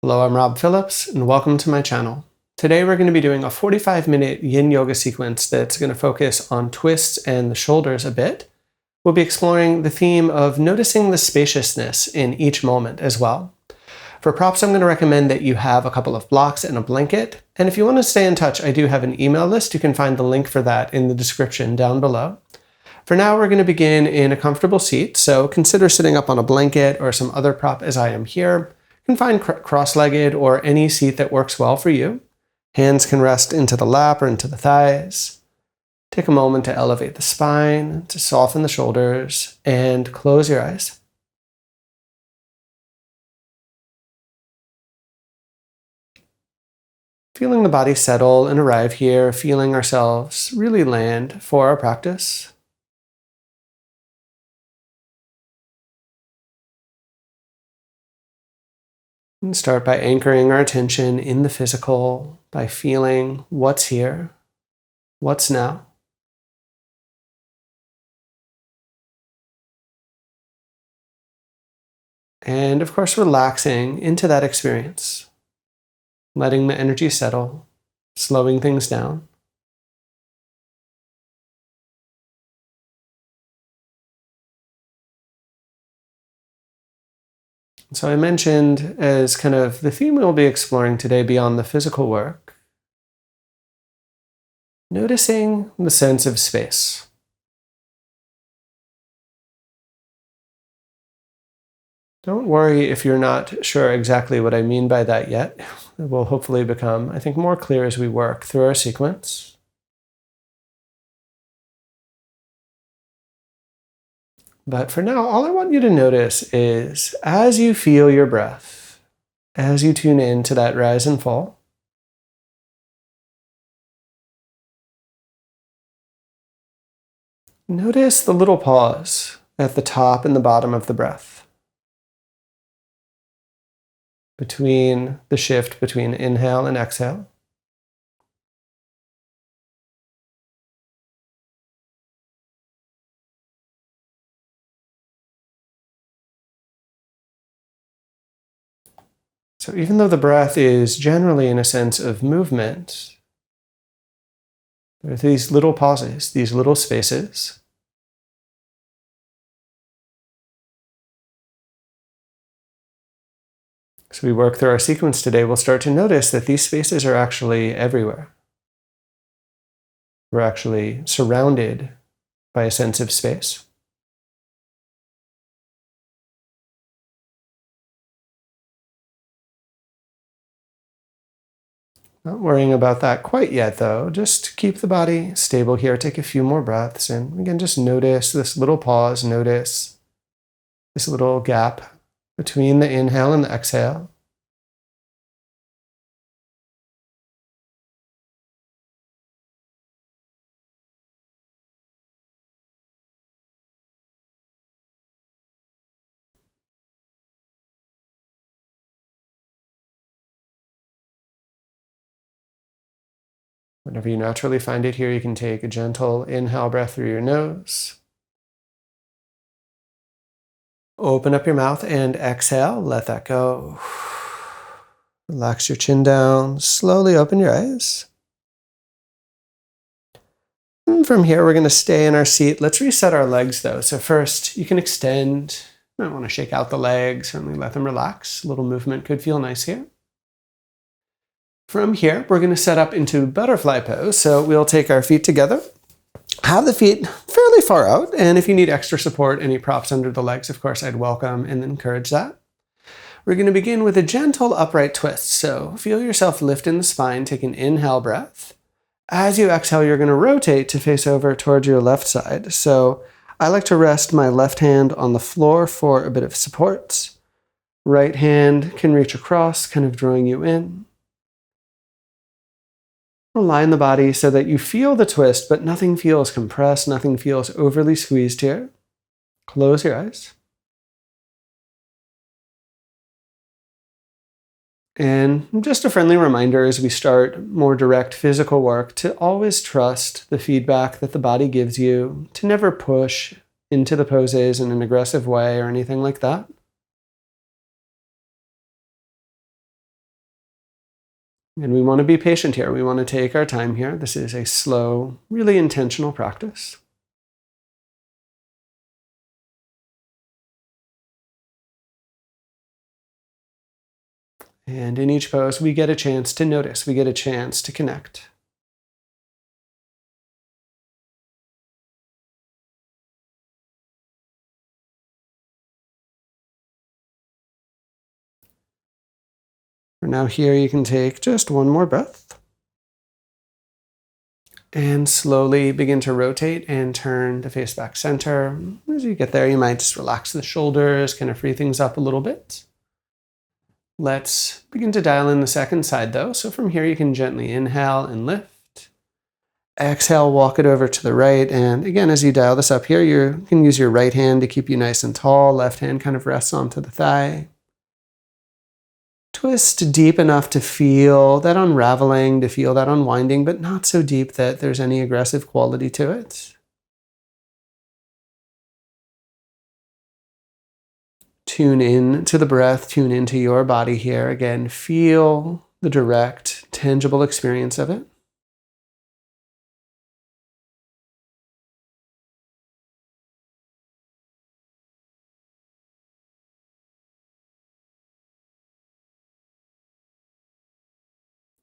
Hello, I'm Rob Phillips, and welcome to my channel. Today we're going to be doing a 45-minute yin yoga sequence that's going to focus on twists and the shoulders a bit. We'll be exploring the theme of noticing the spaciousness in each moment as well. For props, I'm going to recommend that you have a couple of blocks and a blanket. And if you want to stay in touch, I do have an email list. You can find the link for that in the description down below. For now, we're going to begin in a comfortable seat, so consider sitting up on a blanket or some other prop as I am here. You can find cross-legged or any seat that works well for you. Hands can rest into the lap or into the thighs. Take a moment to elevate the spine, to soften the shoulders, and close your eyes. Feeling the body settle and arrive here, feeling ourselves really land for our practice. And start by anchoring our attention in the physical, by feeling what's here, what's now. And of course, relaxing into that experience, letting the energy settle, slowing things down. So I mentioned as kind of the theme we'll be exploring today beyond the physical work, noticing the sense of space. Don't worry if you're not sure exactly what I mean by that yet. It will hopefully become, I think, more clear as we work through our sequence. But for now, all I want you to notice is as you feel your breath, as you tune in to that rise and fall, notice the little pause at the top and the bottom of the breath, between the shift between inhale and exhale. So even though the breath is generally in a sense of movement, there are these little pauses, these little spaces. As we work through our sequence today, we'll start to notice that these spaces are actually everywhere. We're actually surrounded by a sense of space. Not worrying about that quite yet, though. Just keep the body stable here. Take a few more breaths. And again, just notice this little pause. Notice this little gap between the inhale and the exhale. Whenever you naturally find it here, you can take a gentle inhale breath through your nose. Open up your mouth and exhale. Let that go. Relax your chin down. Slowly open your eyes. And from here, we're going to stay in our seat. Let's reset our legs, though. So first, you can extend. You might want to shake out the legs. Certainly let them relax. A little movement could feel nice here. From here, we're going to set up into butterfly pose. So we'll take our feet together, have the feet fairly far out, and if you need extra support, any props under the legs, of course, I'd welcome and encourage that. We're going to begin with a gentle upright twist. So feel yourself lift in the spine, take an inhale breath. As you exhale, you're going to rotate to face over towards your left side. So I like to rest my left hand on the floor for a bit of support. Right hand can reach across, kind of drawing you in. Align the body so that you feel the twist, but nothing feels compressed, nothing feels overly squeezed here. Close your eyes. And just a friendly reminder as we start more direct physical work to always trust the feedback that the body gives you, to never push into the poses in an aggressive way or anything like that. And we want to be patient here. We want to take our time here. This is a slow, really intentional practice. And in each pose, we get a chance to notice. We get a chance to connect. For now here, you can take just one more breath. And slowly begin to rotate and turn to face back center. As you get there, you might just relax the shoulders, kind of free things up a little bit. Let's begin to dial in the second side though. So from here, you can gently inhale and lift. Exhale, walk it over to the right. And again, as you dial this up here, you can use your right hand to keep you nice and tall. Left hand kind of rests onto the thigh. Twist deep enough to feel that unraveling, to feel that unwinding, but not so deep that there's any aggressive quality to it. Tune in to the breath, tune into your body here. Again, feel the direct, tangible experience of it.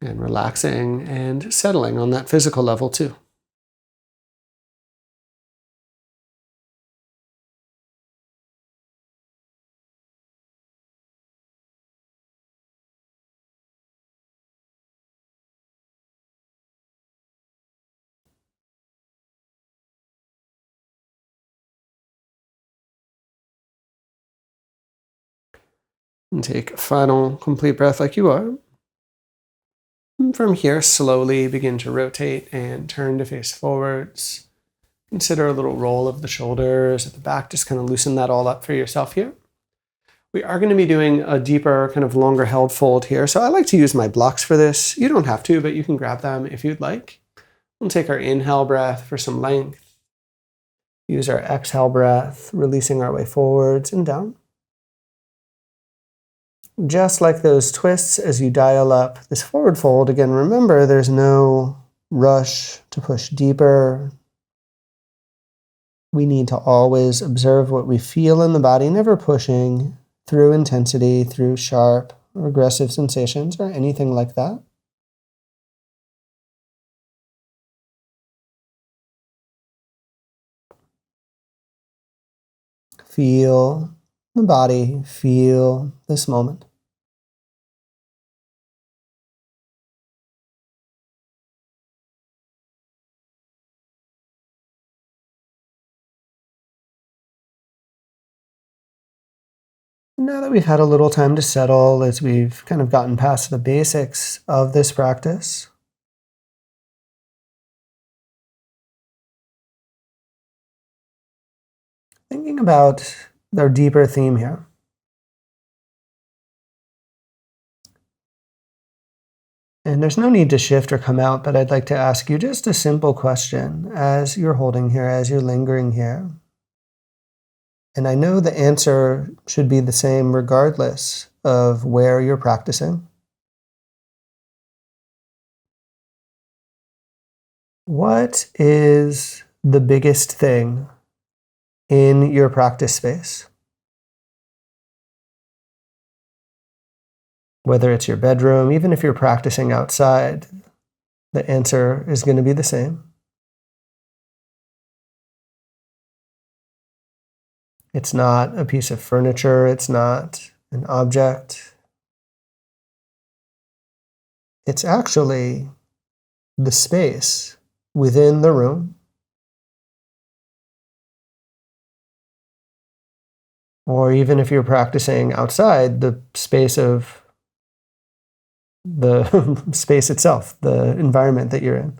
And relaxing and settling on that physical level too. And take a final complete breath like you are. And from here, slowly begin to rotate and turn to face forwards. Consider a little roll of the shoulders at the back. Just kind of loosen that all up for yourself here. We are going to be doing a deeper, kind of longer held fold here. So I like to use my blocks for this. You don't have to, but you can grab them if you'd like. We'll take our inhale breath for some length. Use our exhale breath, releasing our way forwards and down. Just like those twists as you dial up this forward fold, again, remember there's no rush to push deeper. We need to always observe what we feel in the body, never pushing through intensity, through sharp or aggressive sensations or anything like that. Feel the body, feel this moment. Now that we've had a little time to settle, as we've kind of gotten past the basics of this practice, thinking about our deeper theme here. And there's no need to shift or come out, but I'd like to ask you just a simple question as you're holding here, as you're lingering here. And I know the answer should be the same regardless of where you're practicing. What is the biggest thing in your practice space? Whether it's your bedroom, even if you're practicing outside, the answer is going to be the same. It's not a piece of furniture. It's not an object. It's actually the space within the room, or even if you're practicing outside, the space of the space itself, the environment that you're in.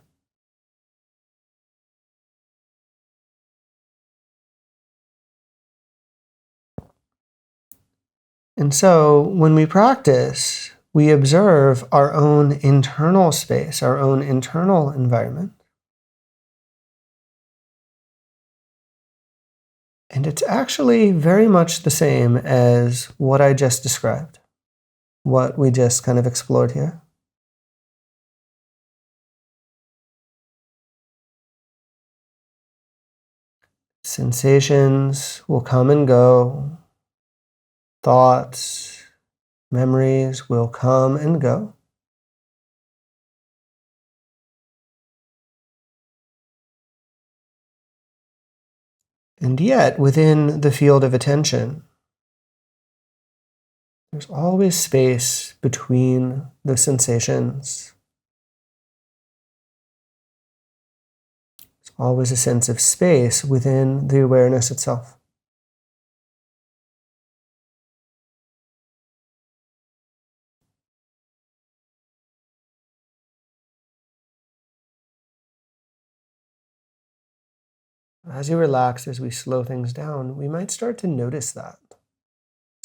And so when we practice, we observe our own internal space, our own internal environment. And it's actually very much the same as what I just described, what we just kind of explored here. Sensations will come and go. Thoughts, memories will come and go. And yet, within the field of attention, there's always space between the sensations. There's always a sense of space within the awareness itself. As you relax, as we slow things down, we might start to notice that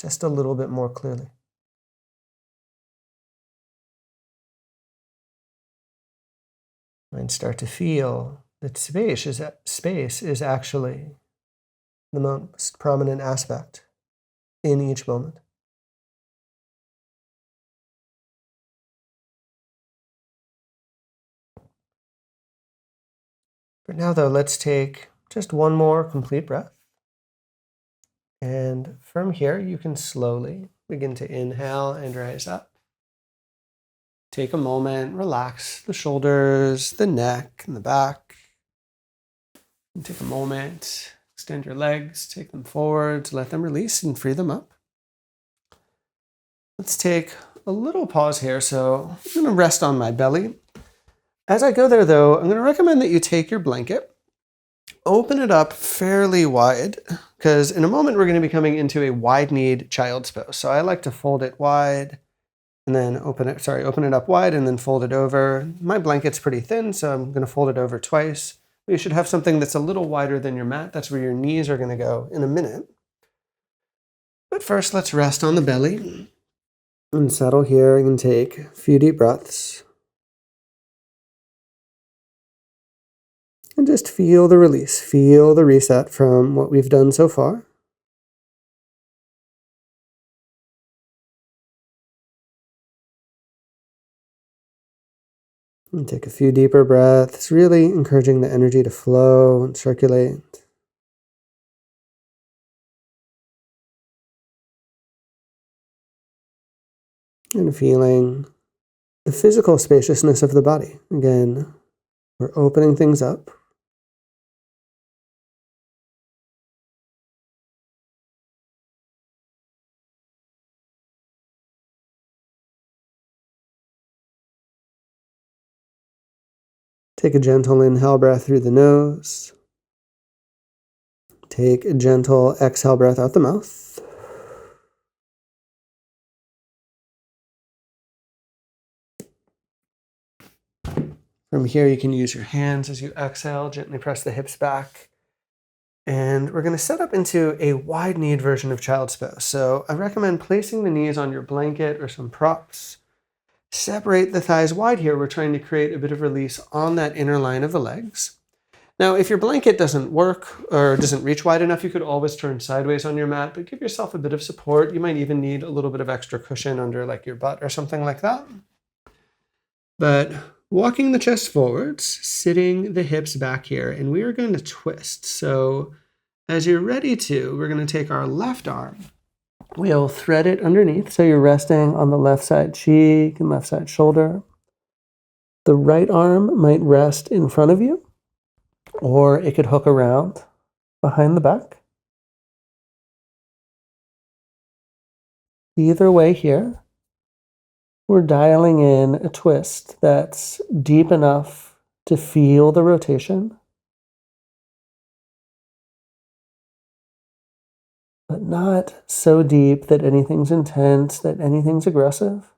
just a little bit more clearly. Might start to feel that space is actually the most prominent aspect in each moment. For now, though, let's take just one more complete breath. And from here, you can slowly begin to inhale and rise up. Take a moment, relax the shoulders, the neck, and the back. And take a moment, extend your legs, take them forwards, let them release and free them up. Let's take a little pause here. So I'm going to rest on my belly. As I go there, though, I'm going to recommend that you take your blanket, open it up fairly wide, because in a moment we're going to be coming into a wide-kneed child's pose. So I like to fold it wide and then open it up wide and then fold it over. My blanket's pretty thin, so I'm going to fold it over twice. You should have something that's a little wider than your mat. That's where your knees are going to go in a minute. But first, let's rest on the belly and settle here and take a few deep breaths. And just feel the release, feel the reset from what we've done so far. And take a few deeper breaths, really encouraging the energy to flow and circulate. And feeling the physical spaciousness of the body. Again, we're opening things up. Take a gentle inhale breath through the nose. Take a gentle exhale breath out the mouth. From here, you can use your hands as you exhale, gently press the hips back. And we're going to set up into a wide-kneed version of child's pose. So I recommend placing the knees on your blanket or some props. Separate the thighs wide here. We're trying to create a bit of release on that inner line of the legs. Now, if your blanket doesn't work or doesn't reach wide enough, you could always turn sideways on your mat, but give yourself a bit of support. You might even need a little bit of extra cushion under like your butt or something like that. But walking the chest forwards, sitting the hips back here, and we are going to twist. So as you're ready to, we're going to take our left arm. We'll thread it underneath, so you're resting on the left side cheek and left side shoulder. The right arm might rest in front of you, or it could hook around behind the back. Either way here, we're dialing in a twist that's deep enough to feel the rotation, but not so deep that anything's intense, that anything's aggressive.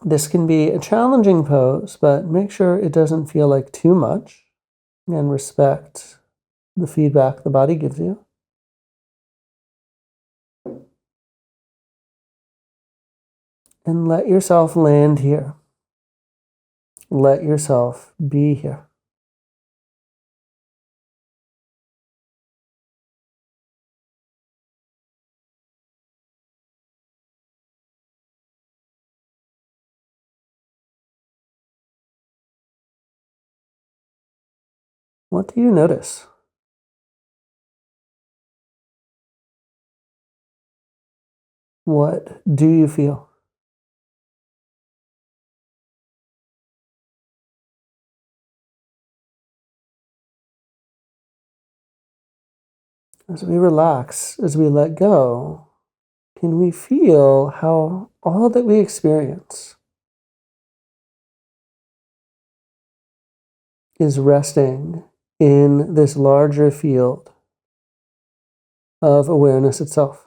This can be a challenging pose, but make sure it doesn't feel like too much, and respect the feedback the body gives you. And let yourself land here. Let yourself be here. What do you notice? What do you feel? As we relax, as we let go, can we feel how all that we experience is resting in this larger field of awareness itself?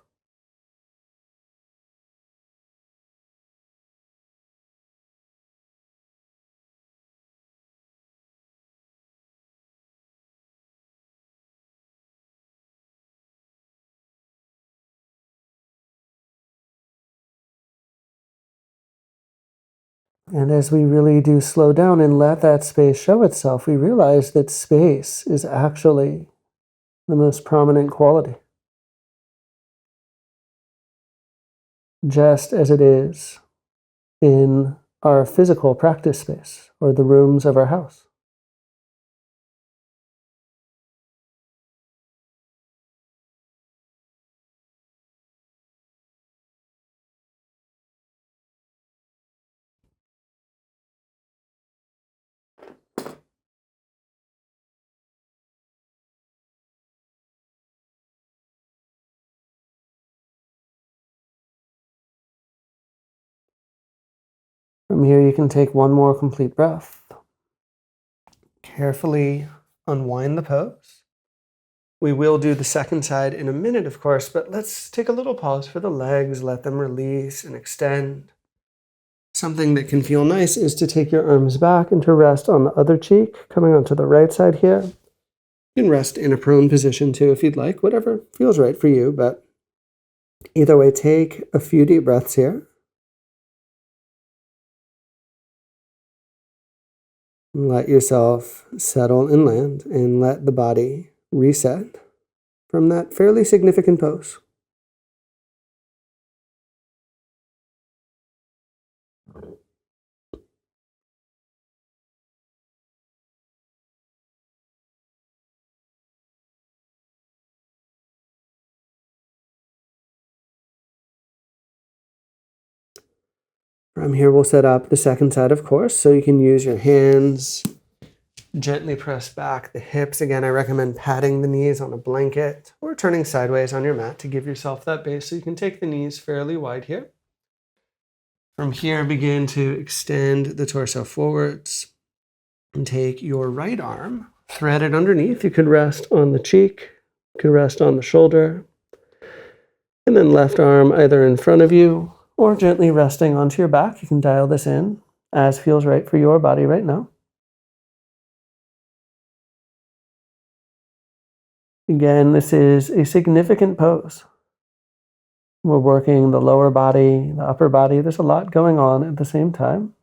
And as we really do slow down and let that space show itself, we realize that space is actually the most prominent quality, just as it is in our physical practice space or the rooms of our house. From here, you can take one more complete breath. Carefully unwind the pose. We will do the second side in a minute, of course, but let's take a little pause for the legs, let them release and extend. Something that can feel nice is to take your arms back and to rest on the other cheek, coming onto the right side here. You can rest in a prone position too if you'd like, whatever feels right for you, but either way, take a few deep breaths here. Let yourself settle and land and let the body reset from that fairly significant pose. From here, we'll set up the second side, of course, so you can use your hands. Gently press back the hips. Again, I recommend patting the knees on a blanket or turning sideways on your mat to give yourself that base so you can take the knees fairly wide here. From here, begin to extend the torso forwards and take your right arm, thread it underneath. You could rest on the cheek, you could rest on the shoulder, and then left arm either in front of you or gently resting onto your back. You can dial this in as feels right for your body right now. Again, this is a significant pose. We're working the lower body, the upper body. There's a lot going on at the same time.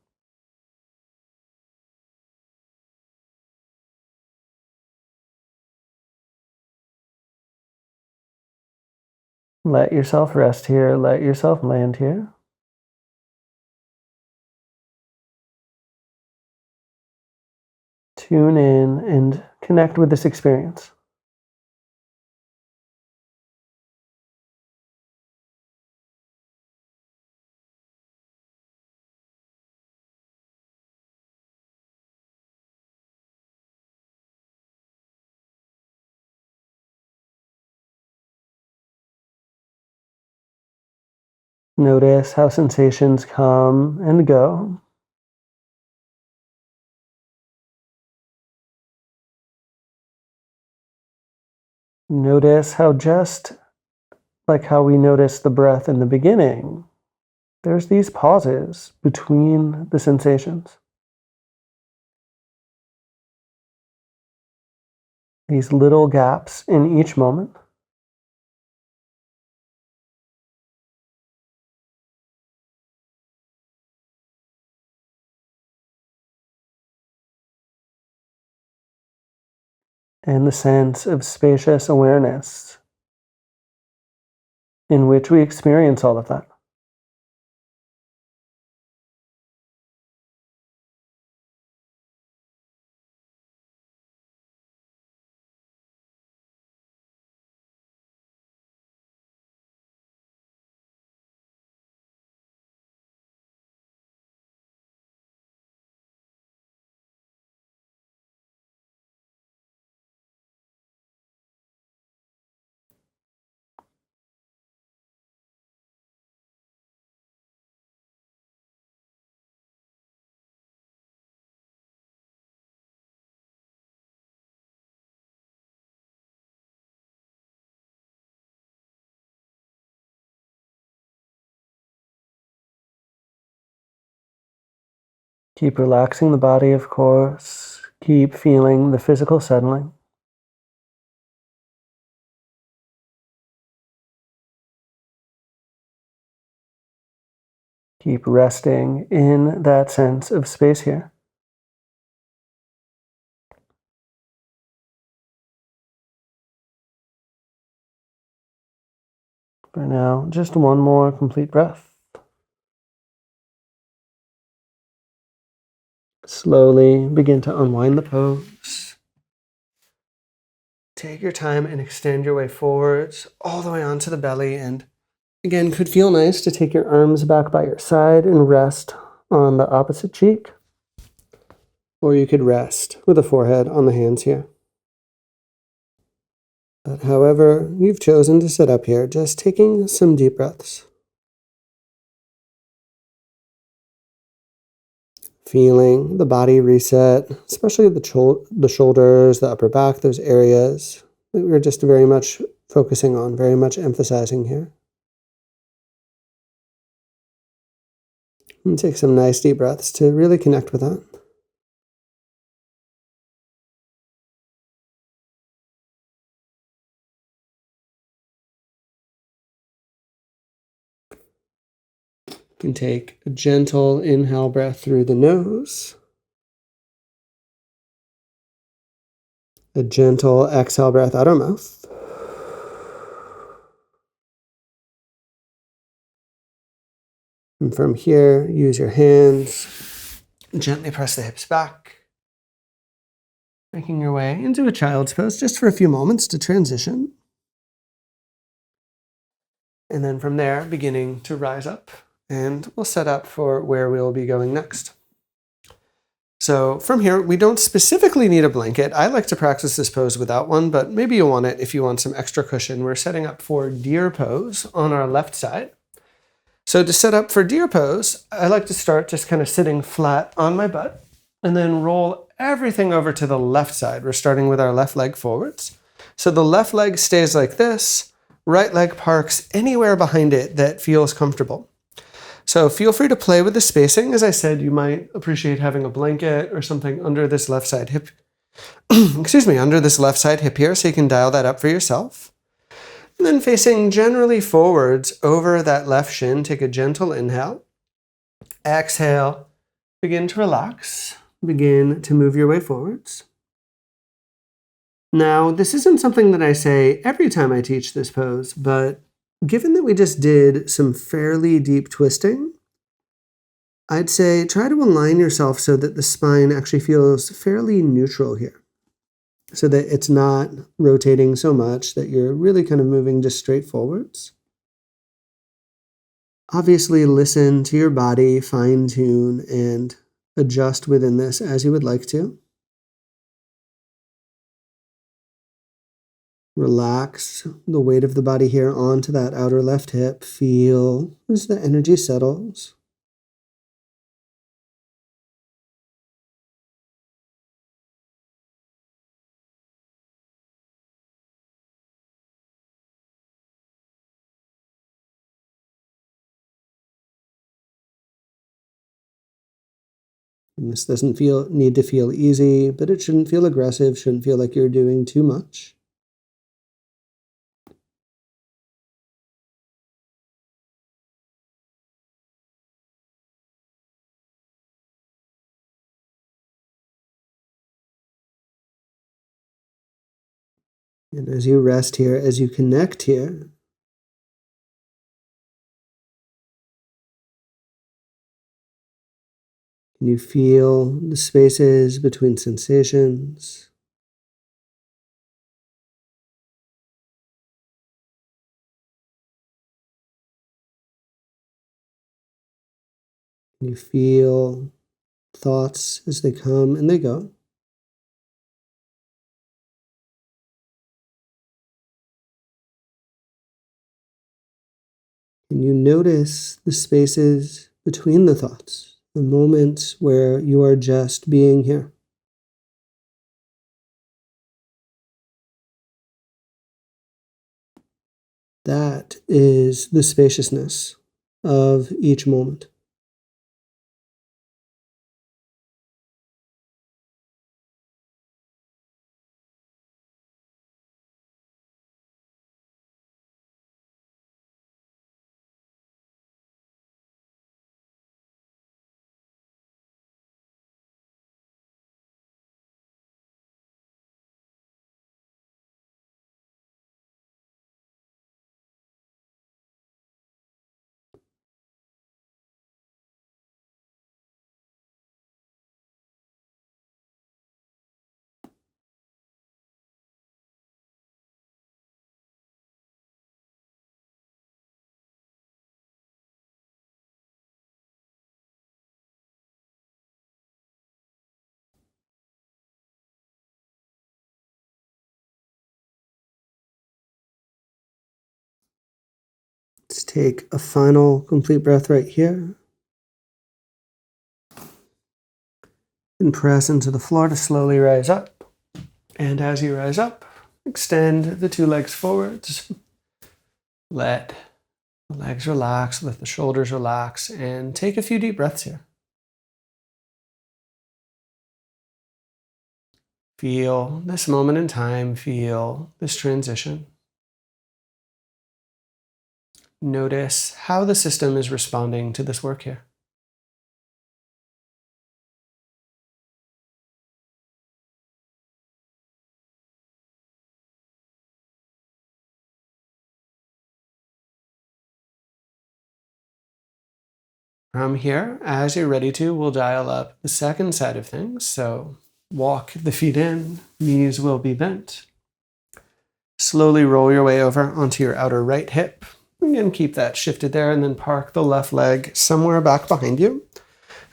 Let yourself rest here. Let yourself land here. Tune in and connect with this experience. Notice how sensations come and go. Notice how just like how we noticed the breath in the beginning, there's these pauses between the sensations. These little gaps in each moment. And the sense of spacious awareness in which we experience all of that. Keep relaxing the body, of course. Keep feeling the physical settling. Keep resting in that sense of space here. For now, just one more complete breath. Slowly begin to unwind the pose. Take your time and extend your way forwards all the way onto the belly. And again, could feel nice to take your arms back by your side and rest on the opposite cheek. Or you could rest with the forehead on the hands here. But however you've chosen to sit up here, just taking some deep breaths. Feeling the body reset, especially the shoulders, the upper back, those areas that we're just very much focusing on, very much emphasizing here. And take some nice deep breaths to really connect with that. You can take a gentle inhale breath through the nose. A gentle exhale breath out our mouth. And from here, use your hands. Gently press the hips back. Making your way into a child's pose just for a few moments to transition. And then from there, beginning to rise up. And we'll set up for where we'll be going next. So from here, we don't specifically need a blanket. I like to practice this pose without one, but maybe you want it if you want some extra cushion. We're setting up for deer pose on our left side. So to set up for deer pose, I like to start just kind of sitting flat on my butt and then roll everything over to the left side. We're starting with our left leg forwards. So the left leg stays like this, right leg parks anywhere behind it that feels comfortable. So feel free to play with the spacing. As I said, you might appreciate having a blanket or something under this left side hip, under this left side hip here, so you can dial that up for yourself. And then facing generally forwards over that left shin, take a gentle inhale. Exhale, begin to relax. Begin to move your way forwards. Now, this isn't something that I say every time I teach this pose, but given that we just did some fairly deep twisting, I'd say try to align yourself so that the spine actually feels fairly neutral here, so that it's not rotating so much that you're really kind of moving just straight forwards. Obviously, listen to your body, fine-tune, and adjust within this as you would like to. Relax the weight of the body here onto that outer left hip. Feel as the energy settles. And this doesn't need to feel easy, but it shouldn't feel aggressive, shouldn't feel like you're doing too much. And as you rest here, as you connect here, can you feel the spaces between sensations? Can you feel thoughts as they come and they go? Can you notice the spaces between the thoughts, the moments where you are just being here? That is the spaciousness of each moment. Take a final complete breath right here. And press into the floor to slowly rise up. And as you rise up, extend the two legs forwards. Let the legs relax, let the shoulders relax, and take a few deep breaths here. Feel this moment in time, feel this transition. Notice how the system is responding to this work here. From here, as you're ready to, we'll dial up the second side of things. So walk the feet in, knees will be bent. Slowly roll your way over onto your outer right hip. Again, keep that shifted there, and then park the left leg somewhere back behind you.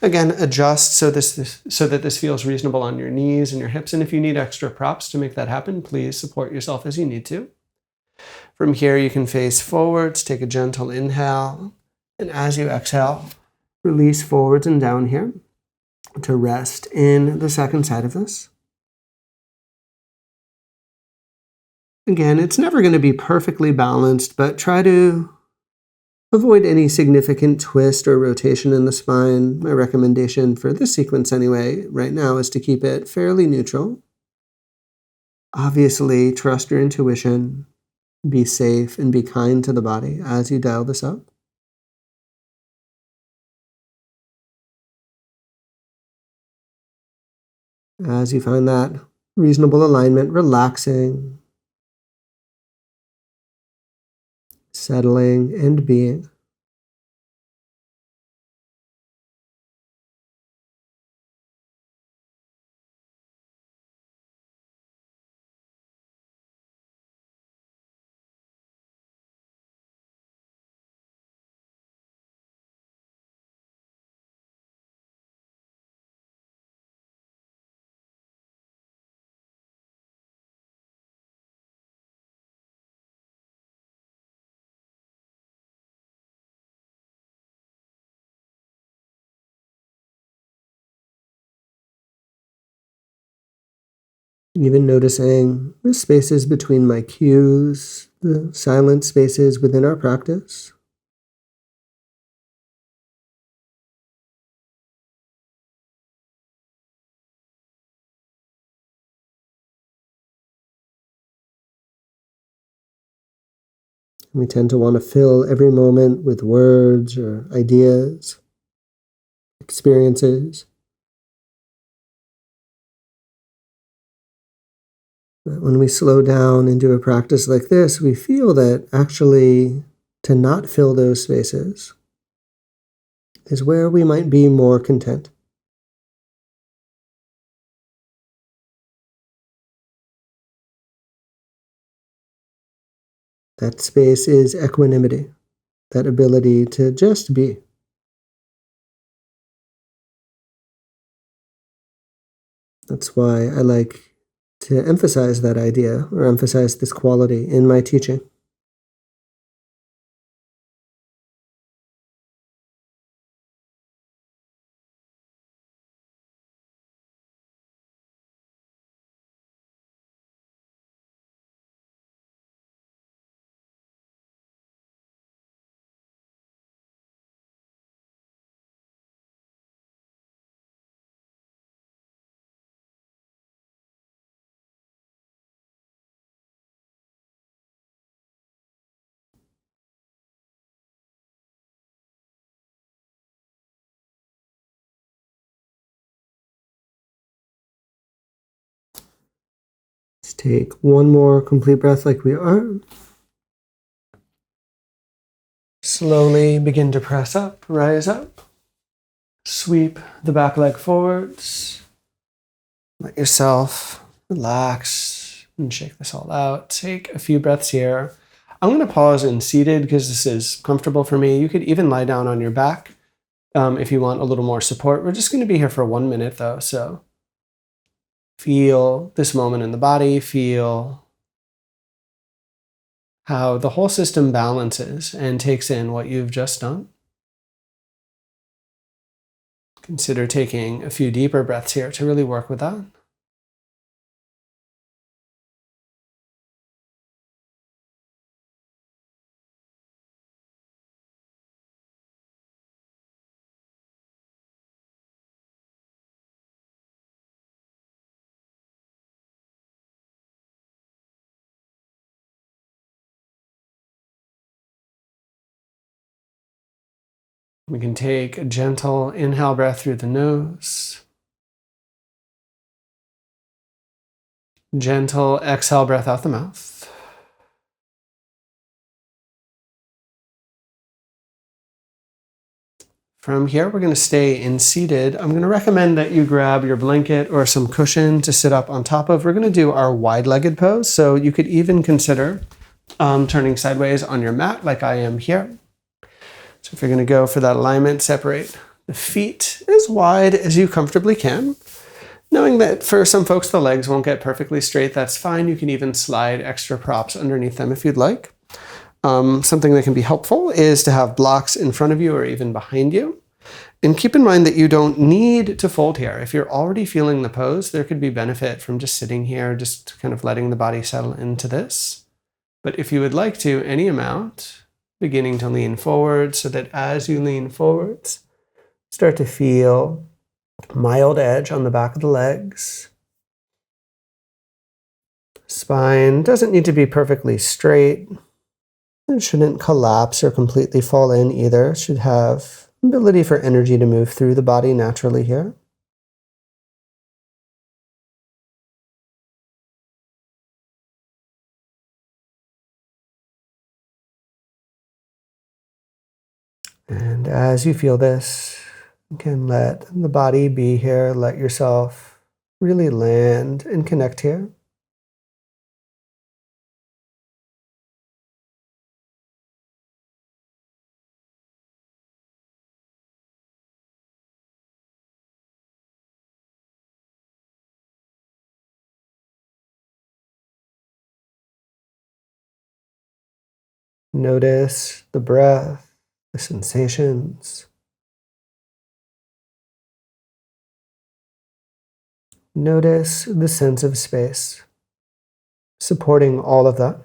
Again, adjust so that this feels reasonable on your knees and your hips. And if you need extra props to make that happen, please support yourself as you need to. From here, you can face forwards, take a gentle inhale. And as you exhale, release forwards and down here to rest in the second side of this. Again, it's never going to be perfectly balanced, but try to avoid any significant twist or rotation in the spine. My recommendation for this sequence anyway, right now, is to keep it fairly neutral. Obviously, trust your intuition, be safe, and be kind to the body as you dial this up. As you find that reasonable alignment, relaxing, settling, and being. Even noticing the spaces between my cues, the silent spaces within our practice. We tend to want to fill every moment with words or ideas, experiences. But when we slow down and do a practice like this, we feel that actually to not fill those spaces is where we might be more content. That space is equanimity, that ability to just be. That's why I like to emphasize that idea, or emphasize this quality in my teaching. Let's take one more complete breath like we are. Slowly begin to press up, rise up. Sweep the back leg forwards. Let yourself relax and shake this all out. Take a few breaths here. I'm going to pause in seated because this is comfortable for me. You could even lie down on your back if you want a little more support. We're just going to be here for 1 minute though, so feel this moment in the body. Feel how the whole system balances and takes in what you've just done. Consider taking a few deeper breaths here to really work with that. We can take a gentle inhale breath through the nose. Gentle exhale breath out the mouth. From here, we're going to stay in seated. I'm going to recommend that you grab your blanket or some cushion to sit up on top of. We're going to do our wide-legged pose, so you could even consider turning sideways on your mat like I am here. So if you're going to go for that alignment, separate the feet as wide as you comfortably can. Knowing that for some folks the legs won't get perfectly straight, that's fine. You can even slide extra props underneath them if you'd like. Something that can be helpful is to have blocks in front of you or even behind you. And keep in mind that you don't need to fold here. If you're already feeling the pose, there could be benefit from just sitting here, just kind of letting the body settle into this. But if you would like to, any amount, beginning to lean forward so that as you lean forwards, start to feel mild edge on the back of the legs. Spine doesn't need to be perfectly straight. It shouldn't collapse or completely fall in either. It should have ability for energy to move through the body naturally here. And as you feel this, you can let the body be here. Let yourself really land and connect here. Notice the breath, the sensations. Notice the sense of space, supporting all of that.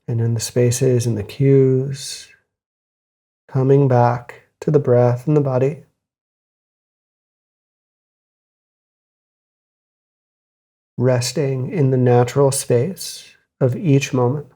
And in the spaces and the cues, coming back to the breath and the body. Resting in the natural space of each moment.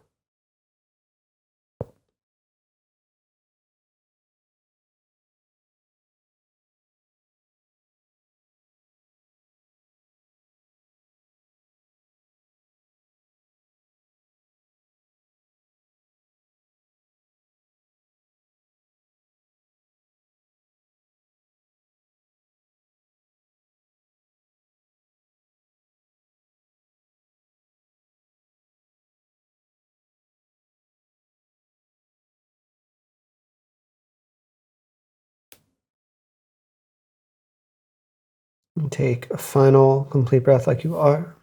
And take a final complete breath like you are.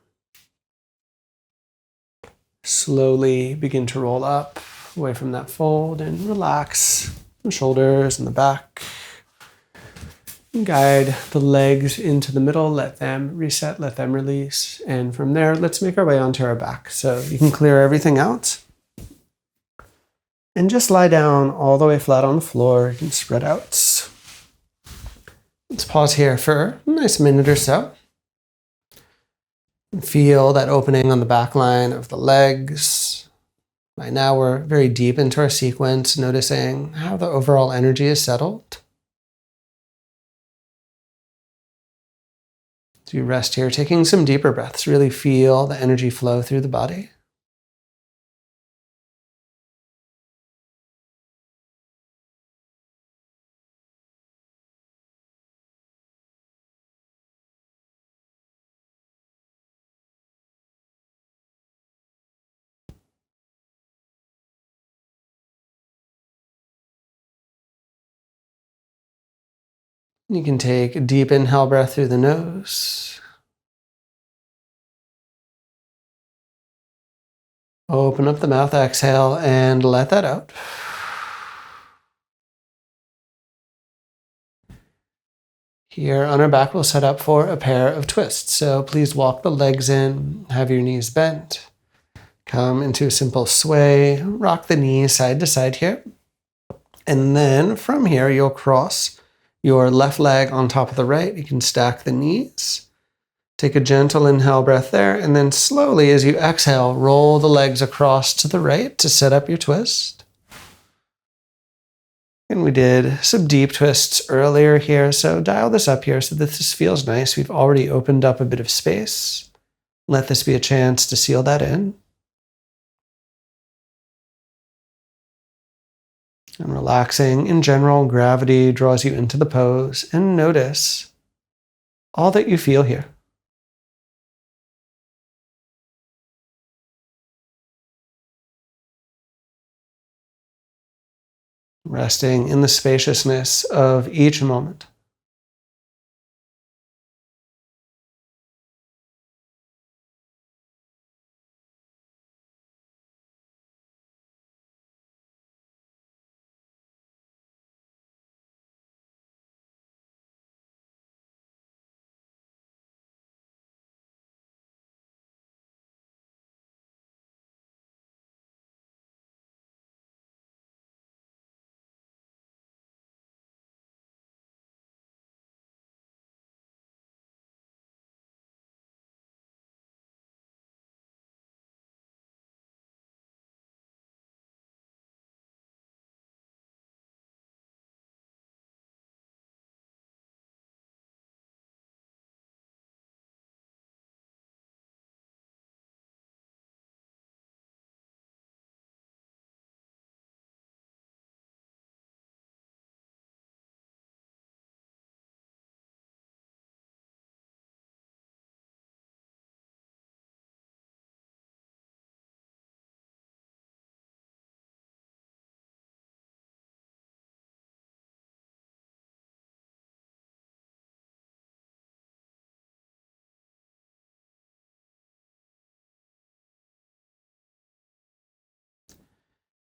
Slowly begin to roll up away from that fold and relax the shoulders and the back. Guide the legs into the middle, let them reset, let them release. And from there, let's make our way onto our back. So you can clear everything out. And just lie down all the way flat on the floor. You can spread out. Let's pause here for a nice minute or so. Feel that opening on the back line of the legs. By now, we're very deep into our sequence, noticing how the overall energy is settled. As you rest here, taking some deeper breaths, really feel the energy flow through the body. You can take a deep inhale breath through the nose. Open up the mouth, exhale, and let that out. Here on our back, we'll set up for a pair of twists. So please walk the legs in, have your knees bent. Come into a simple sway, rock the knees side to side here. And then from here, you'll cross your left leg on top of the right. You can stack the knees. Take a gentle inhale breath there, and then slowly as you exhale, roll the legs across to the right to set up your twist. And we did some deep twists earlier here, so dial this up here so that this feels nice. We've already opened up a bit of space. Let this be a chance to seal that in. And relaxing in general, gravity draws you into the pose, and notice all that you feel here. Resting in the spaciousness of each moment.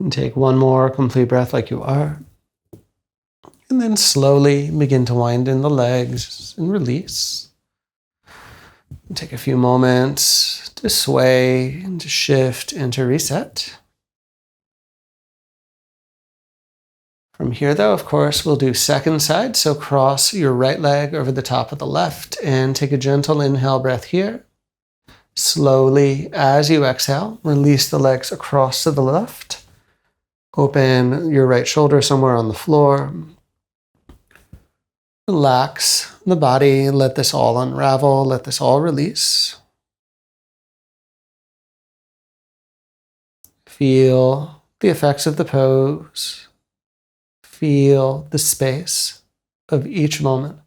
And take one more complete breath like you are. And then slowly begin to wind in the legs and release. And take a few moments to sway and to shift and to reset. From here, though, of course, we'll do second side. So cross your right leg over the top of the left and take a gentle inhale breath here. Slowly, as you exhale, release the legs across to the left. Open your right shoulder somewhere on the floor. Relax the body. Let this all unravel. Let this all release. Feel the effects of the pose. Feel the space of each moment.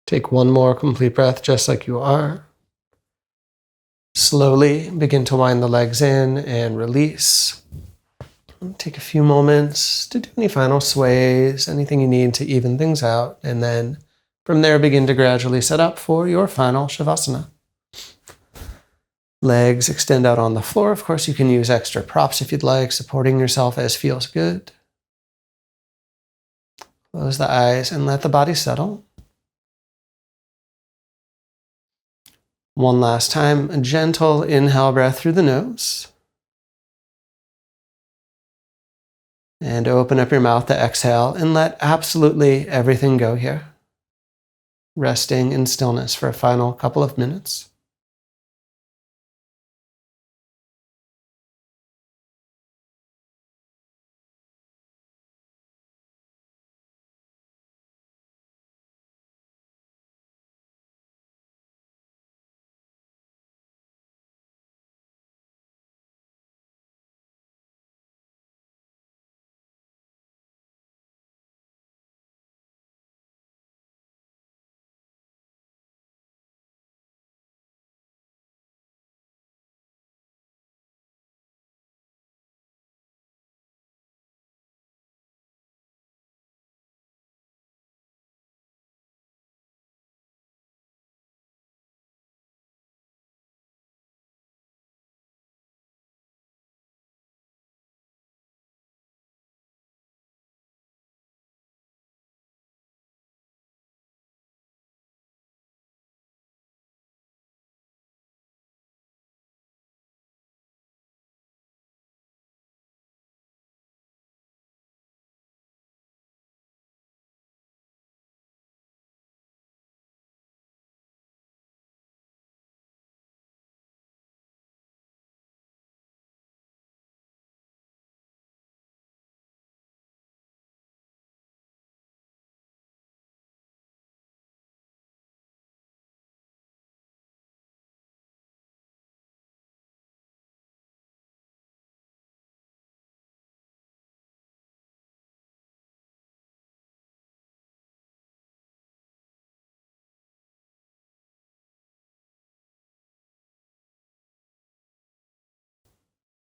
Take one more complete breath just like you are. Slowly begin to wind the legs in and release. Take a few moments to do any final sways, anything you need to even things out, and then from there begin to gradually set up for your final Shavasana. Legs extend out on the floor. Of course, you can use extra props if you'd like, supporting yourself as feels good. Close the eyes and let the body settle. One last time, a gentle inhale breath through the nose. And open up your mouth to exhale and let absolutely everything go here. Resting in stillness for a final couple of minutes.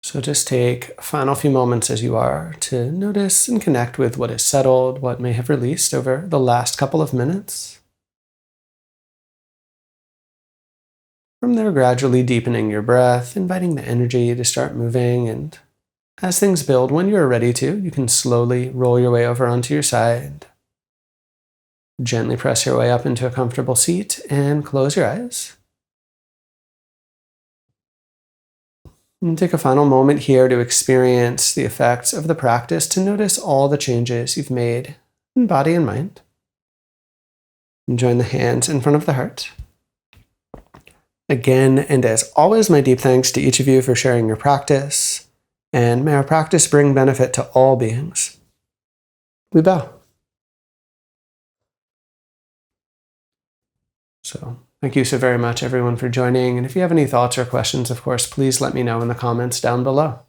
So just take a final few moments as you are to notice and connect with what is settled, what may have released over the last couple of minutes. From there, gradually deepening your breath, inviting the energy to start moving, and as things build, when you're ready to, you can slowly roll your way over onto your side. Gently press your way up into a comfortable seat and close your eyes. And take a final moment here to experience the effects of the practice, to notice all the changes you've made in body and mind. And join the hands in front of the heart. Again, and as always, my deep thanks to each of you for sharing your practice, and may our practice bring benefit to all beings. We bow. So thank you so very much, everyone, for joining. And if you have any thoughts or questions, of course, please let me know in the comments down below.